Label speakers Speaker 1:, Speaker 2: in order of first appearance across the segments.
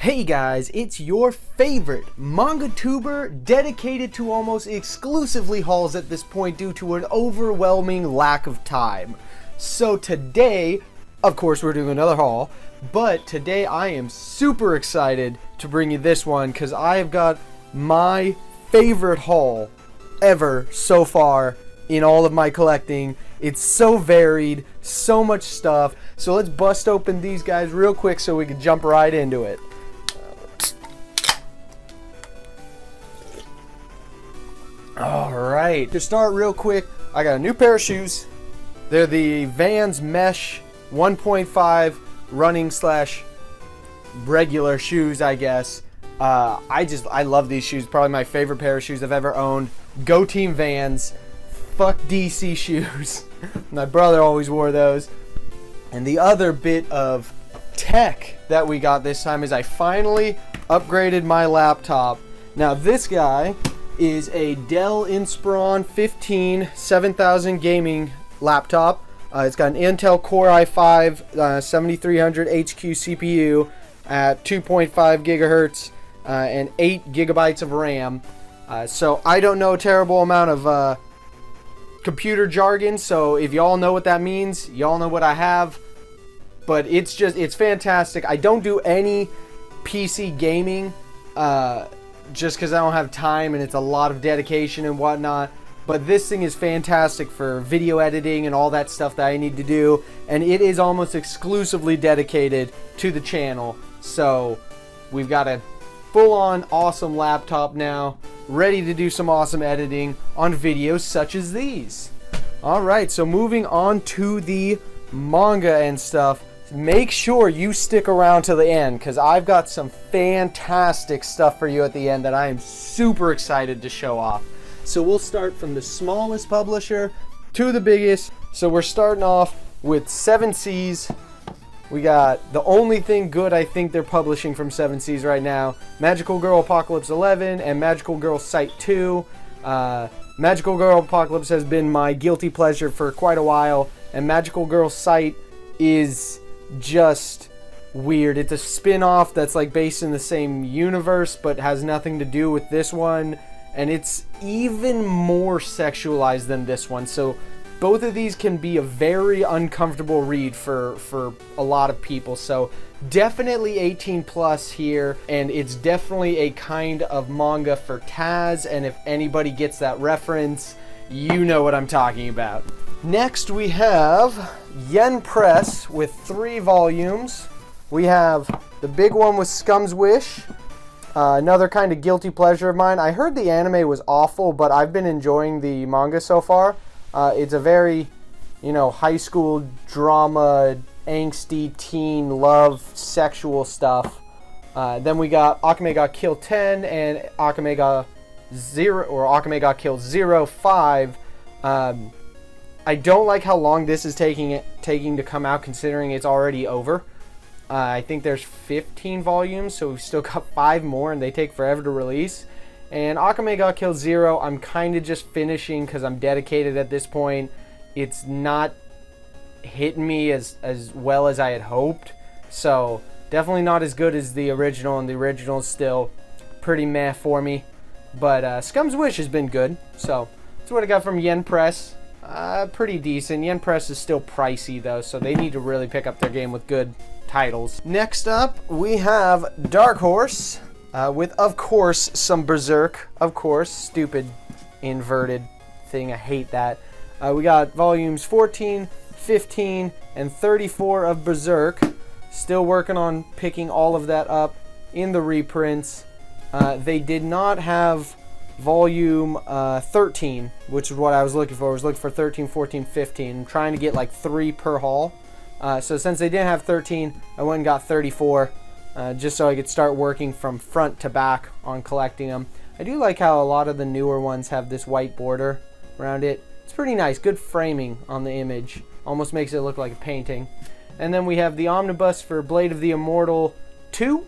Speaker 1: Hey guys, it's your favorite manga tuber dedicated to almost exclusively hauls at this point due to an overwhelming lack of time. So today, of course we're doing another haul, but today I am super excited to bring you this one because I have got my favorite haul ever so far in all of my collecting. It's so varied, so much stuff. So let's bust open these guys real quick so we can jump right into it. Alright, to start real quick, I got a new pair of shoes. They're the Vans Mesh 1.5 running slash regular shoes, I guess. I love these shoes. Probably my favorite pair of shoes I've ever owned. Go Team Vans. Fuck DC shoes. My brother always wore those. And the other bit of tech that we got this time is I finally upgraded my laptop. Now this guy is a Dell Inspiron 15 7000 gaming laptop. It's got an Intel Core i5 7300 HQ CPU at 2.5 gigahertz and 8 gigabytes of RAM. So I don't know a terrible amount of computer jargon, so if y'all know what that means, y'all know what I have. But it's fantastic. I don't do any PC gaming just because I don't have time and it's a lot of dedication and whatnot. But this thing is fantastic for video editing and all that stuff that I need to do. And it is almost exclusively dedicated to the channel. So we've got a full-on awesome laptop now, ready to do some awesome editing on videos such as these. Alright, so moving on to the manga and stuff. Make sure you stick around to the end because I've got some fantastic stuff for you at the end that I am super excited to show off. So we'll start from the smallest publisher to the biggest. So we're starting off with 7 Seas. We got the only thing good I think they're publishing from 7 Seas right now: Magical Girl Apocalypse 11 and Magical Girl Sight 2. Magical Girl Apocalypse has been my guilty pleasure for quite a while, and Magical Girl Sight is just weird. It's a spin-off that's like based in the same universe but has nothing to do with this one, and it's even more sexualized than this one. So both of these can be a very uncomfortable read for a lot of people. So definitely 18 plus here, and it's definitely a kind of manga for Taz, and if anybody gets that reference, you know what I'm talking about. Next we have Yen Press with 3 volumes. We have the big one with Scum's Wish, another kind of guilty pleasure of mine. I heard the anime was awful, but I've been enjoying the manga so far. It's a very, high school drama, angsty teen love, sexual stuff. Then we got Akame ga Kill 10 and Akame ga 0 or Akame ga Kill 05. I don't like how long this is taking to come out, considering it's already over. I think there's 15 volumes, so we've still got 5 more, and they take forever to release. And Akame ga Kill 0, I'm kind of just finishing because I'm dedicated at this point. It's not hitting me as well as I had hoped, so definitely not as good as the original, and the original is still pretty meh for me. But Scum's Wish has been good, so that's what I got from Yen Press. Pretty decent. Yen Press is still pricey though, so they need to really pick up their game with good titles. Next up, we have Dark Horse with, of course, some Berserk. Of course, stupid inverted thing. I hate that. We got volumes 14, 15, and 34 of Berserk. Still working on picking all of that up in the reprints. They did not have volume 13, which is what I was looking for. I was looking for 13, 14, 15. I'm trying to get like 3 per haul. So since they didn't have 13, I went and got 34, just so I could start working from front to back on collecting them. I do like how a lot of the newer ones have this white border around it. It's pretty nice. Good framing on the image. Almost makes it look like a painting. And then we have the omnibus for Blade of the Immortal 2.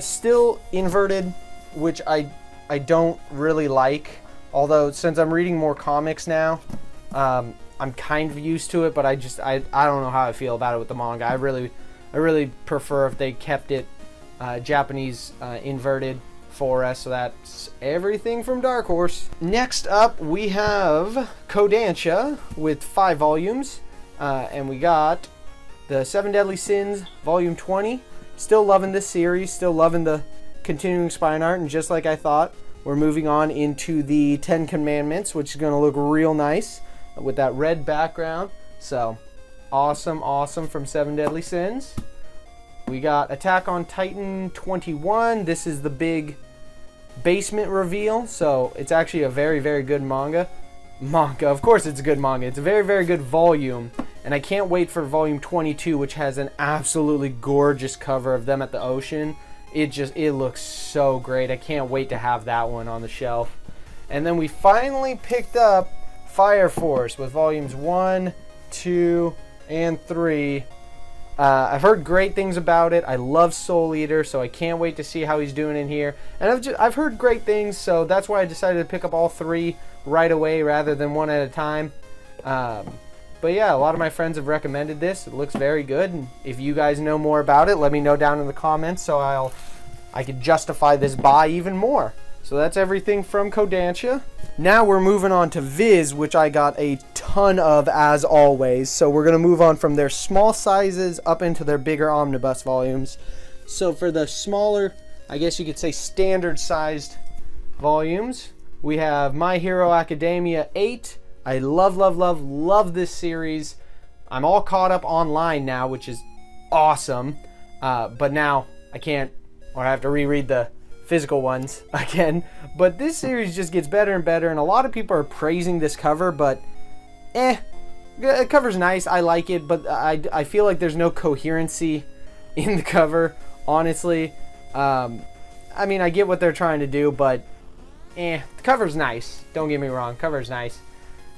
Speaker 1: Still inverted, which I don't really like. Although, since I'm reading more comics now, I'm kind of used to it, but I don't know how I feel about it with the manga. I really prefer if they kept it Japanese inverted 4S, so that's everything from Dark Horse. Next up, we have Kodansha with 5 volumes, and we got the 7 Deadly Sins, Volume 20. Still loving this series, still loving the continuing spine art, and just like I thought, we're moving on into the 10 Commandments, which is going to look real nice with that red background. So, awesome from 7 Deadly Sins. We got Attack on Titan 21. This is the big basement reveal, so it's actually a very, very good manga. Of course it's a good manga. It's a very, very good volume, and I can't wait for volume 22, which has an absolutely gorgeous cover of them at the ocean. It looks so great. I can't wait to have that one on the shelf. And then we finally picked up Fire Force with volumes 1, 2, and 3. I've heard great things about it. I love Soul Eater, so I can't wait to see how he's doing in here. And I've heard great things, so that's why I decided to pick up all 3 right away rather than one at a time. But yeah, a lot of my friends have recommended this. It looks very good, and if you guys know more about it, let me know down in the comments so I could justify this buy even more. So that's everything from Kodansha. Now we're moving on to Viz, which I got a ton of as always. So we're going to move on from their small sizes up into their bigger omnibus volumes. So for the smaller, I guess you could say standard sized volumes, we have My Hero Academia 8. I love this series. I'm all caught up online now, which is awesome. But now I can't, or I have to reread the physical ones again. But this series just gets better and better, and a lot of people are praising this cover, but the cover's nice. I like it, but I feel like there's no coherency in the cover, honestly. I mean, I get what they're trying to do, but the cover's nice. Don't get me wrong, cover's nice.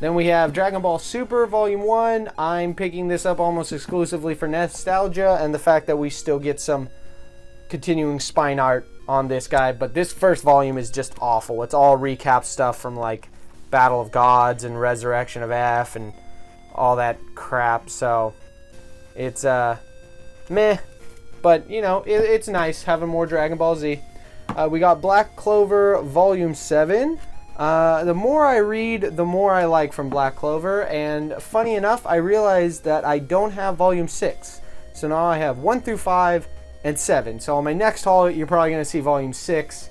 Speaker 1: Then we have Dragon Ball Super Volume 1. I'm picking this up almost exclusively for nostalgia and the fact that we still get some continuing spine art on this guy. But this first volume is just awful. It's all recap stuff from like Battle of Gods and Resurrection of F and all that crap. So it's meh. But, you know, it's nice having more Dragon Ball Z. We got Black Clover Volume 7. The more I read, the more I like from Black Clover, and funny enough, I realized that I don't have Volume 6. So now I have 1 through 5 and 7. So on my next haul, you're probably going to see Volume 6,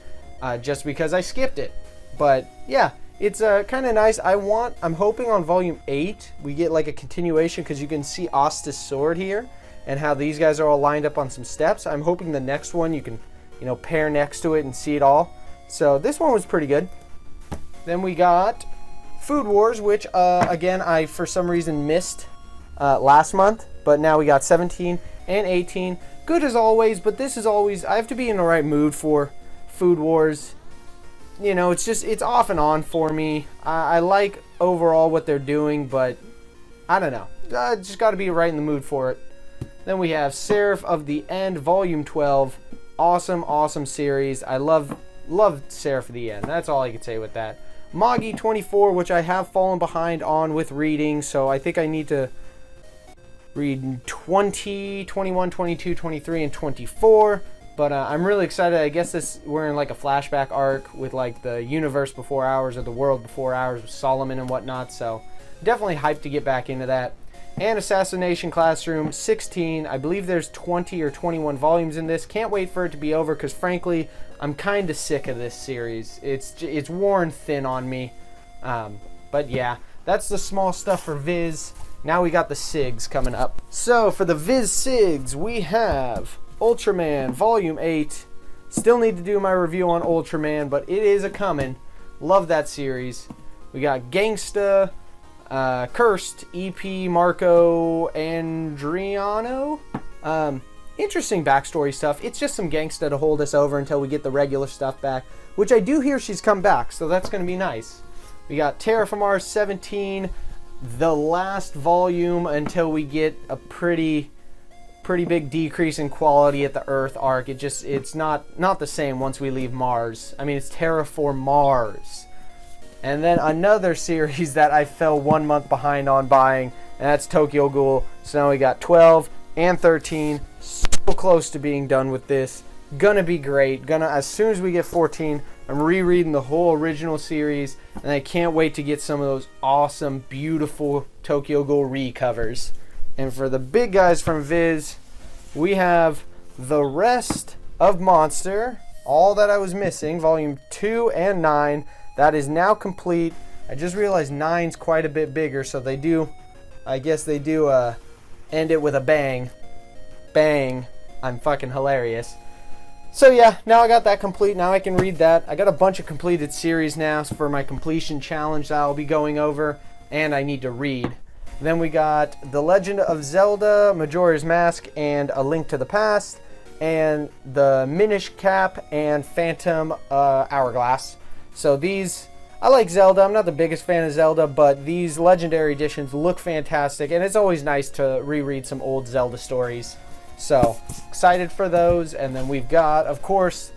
Speaker 1: just because I skipped it. But yeah, it's kind of nice. I'm hoping on Volume 8, we get like a continuation, because you can see Asta's sword here, and how these guys are all lined up on some steps. I'm hoping the next one you can, you know, pair next to it and see it all. So this one was pretty good. Then we got Food Wars, which, again, I, for some reason, missed last month. But now we got 17 and 18. Good as always, but this is always... I have to be in the right mood for Food Wars. You know, it's off and on for me. I like overall what they're doing, but I don't know. Just got to be right in the mood for it. Then we have Seraph of the End, Volume 12. Awesome series. I love Seraph of the End. That's all I could say with that. Magi 24, which I have fallen behind on with reading, so I think I need to read 20, 21, 22, 23, and 24. But I'm really excited. I guess we're in like a flashback arc with like the universe before ours, or the world before ours, with Solomon and whatnot. So definitely hyped to get back into that. And Assassination Classroom 16. I believe there's 20 or 21 volumes in this. Can't wait for it to be over, because frankly, I'm kind of sick of this series. It's worn thin on me. But yeah, that's the small stuff for Viz. Now we got the SIGs coming up. So for the Viz SIGs, we have Ultraman Volume 8. Still need to do my review on Ultraman, but it is a-coming. Love that series. We got Gangsta, Cursed, EP, Marco Andriano. Interesting backstory stuff. It's just some gangsta to hold us over until we get the regular stuff back, which I do hear she's come back, so that's going to be nice. We got Terra from Mars 17, the last volume until we get a pretty big decrease in quality at the Earth arc. It's not the same once we leave Mars. I mean, it's Terraform Mars. And then another series that I fell 1 month behind on buying, and that's Tokyo Ghoul. So now we got 12 and 13. So close to being done with this. Gonna be great. As soon as we get 14, I'm rereading the whole original series, and I can't wait to get some of those awesome, beautiful Tokyo Ghoul recovers. And for the big guys from Viz, we have the rest of Monster, all that I was missing, volume 2 and 9. That is now complete. I just realized 9's quite a bit bigger, so I guess they do end it with a bang. Bang. I'm fucking hilarious. So yeah, now I got that complete. Now I can read that. I got a bunch of completed series now for my completion challenge that I'll be going over, and I need to read. Then we got The Legend of Zelda, Majora's Mask, and A Link to the Past, and the Minish Cap and Phantom Hourglass. So these, I like Zelda. I'm not the biggest fan of Zelda, but these Legendary editions look fantastic, and it's always nice to reread some old Zelda stories. So, excited for those. And then we've got, of course,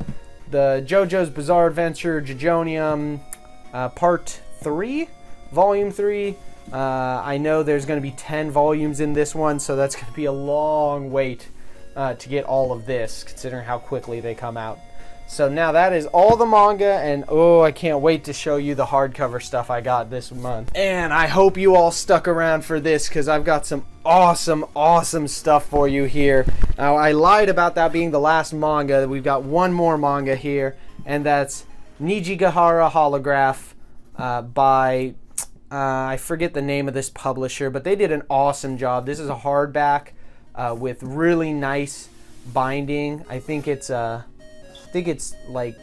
Speaker 1: the JoJo's Bizarre Adventure, Jojonium, Part 3, Volume 3. I know there's going to be 10 volumes in this one, so that's going to be a long wait to get all of this, considering how quickly they come out. So now that is all the manga, and oh, I can't wait to show you the hardcover stuff I got this month. And I hope you all stuck around for this, because I've got some awesome stuff for you here. Now, I lied about that being the last manga. We've got one more manga here, and that's Nijigahara Holograph by, I forget the name of this publisher, but they did an awesome job. This is a hardback with really nice binding. I think it's like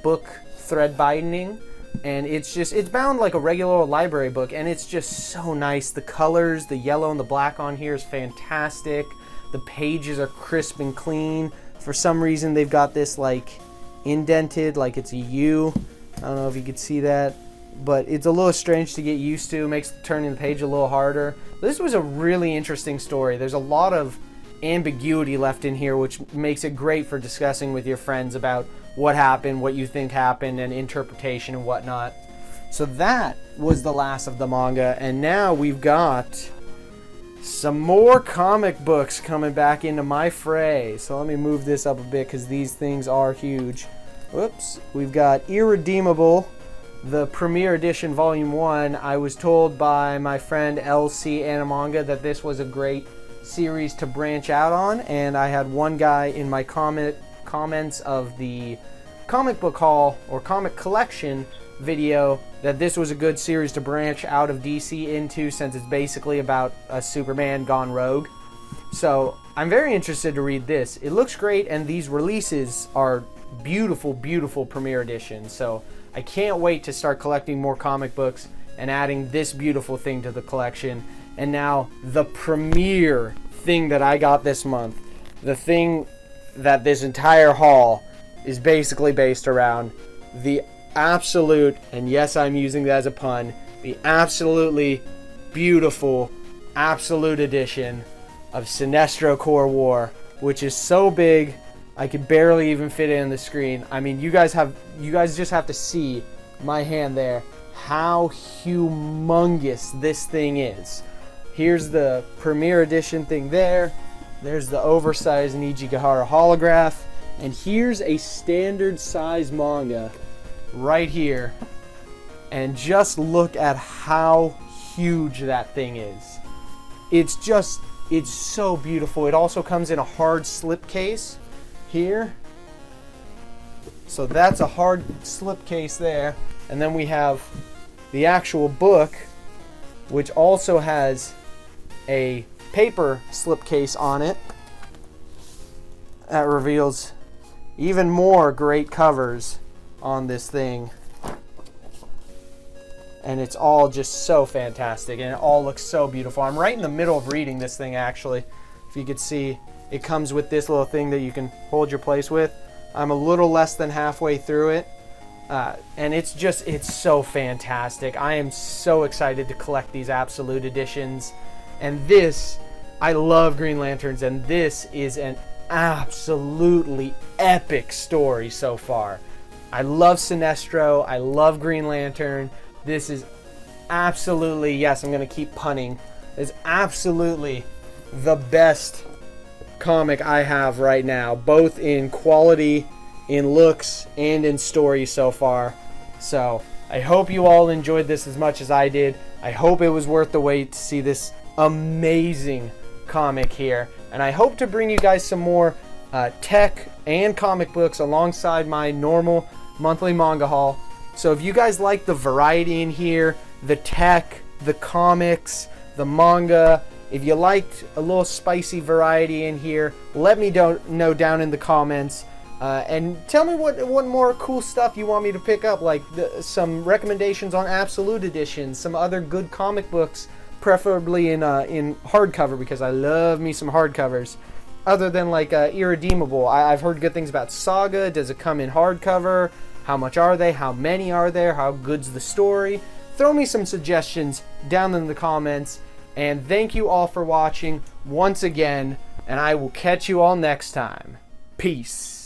Speaker 1: book thread binding, and it's bound like a regular library book, and it's just so nice. The colors, the yellow and the black on here is fantastic. The pages are crisp and clean. For some reason they've got this like indented like it's a U. I don't know if you could see that, but it's a little strange to get used to. It makes turning the page a little harder. This was a really interesting story. There's a lot of ambiguity left in here, which makes it great for discussing with your friends about what happened, what you think happened, and interpretation and whatnot. So that was the last of the manga, and now we've got some more comic books coming back into my fray. So let me move this up a bit, because these things are huge. Whoops. We've got Irredeemable, the Premiere Edition Volume 1. I was told by my friend LC Animanga that this was a great series to branch out on, and I had one guy in my comments of the comic book haul or comic collection video that this was a good series to branch out of DC into, since it's basically about a Superman gone rogue. So I'm very interested to read this. It looks great, and these releases are beautiful Premiere editions. So I can't wait to start collecting more comic books and adding this beautiful thing to the collection. And now the premiere thing that I got this month, the thing that this entire haul is basically based around, the absolute, and yes, I'm using that as a pun, the absolutely beautiful absolute edition of Sinestro Corps War, which is so big I could barely even fit it in the screen. I mean, you guys just have to see my hand there, how humongous this thing is. Here's the Premiere Edition thing there. There's the oversized Nijigahara holograph. And here's a standard size manga right here. And just look at how huge that thing is. It's so beautiful. It also comes in a hard slipcase here. So that's a hard slipcase there. And then we have the actual book, which also has a paper slipcase on it that reveals even more great covers on this thing. And it's all just so fantastic, and it all looks so beautiful. I'm right in the middle of reading this thing, actually. If you could see, it comes with this little thing that you can hold your place with. I'm a little less than halfway through it. And it's so fantastic. I am so excited to collect these absolute editions. And this, I love Green Lanterns, and this is an absolutely epic story so far. I love Sinestro. I love Green Lantern. This is absolutely, yes, I'm going to keep punning. It's absolutely the best comic I have right now, both in quality, in looks, and in story so far. So I hope you all enjoyed this as much as I did. I hope it was worth the wait to see this amazing comic here. And I hope to bring you guys some more tech and comic books alongside my normal monthly manga haul. So if you guys like the variety in here, the tech, the comics, the manga, if you liked a little spicy variety in here, let me know down in the comments. And tell me what more cool stuff you want me to pick up, like some recommendations on Absolute Editions, some other good comic books, preferably in hardcover, because I love me some hardcovers. Other than like Irredeemable, I've heard good things about Saga. Does it come in hardcover? How much are they? How many are there? How good's the story? Throw me some suggestions down in the comments. And thank you all for watching once again, and I will catch you all next time. Peace.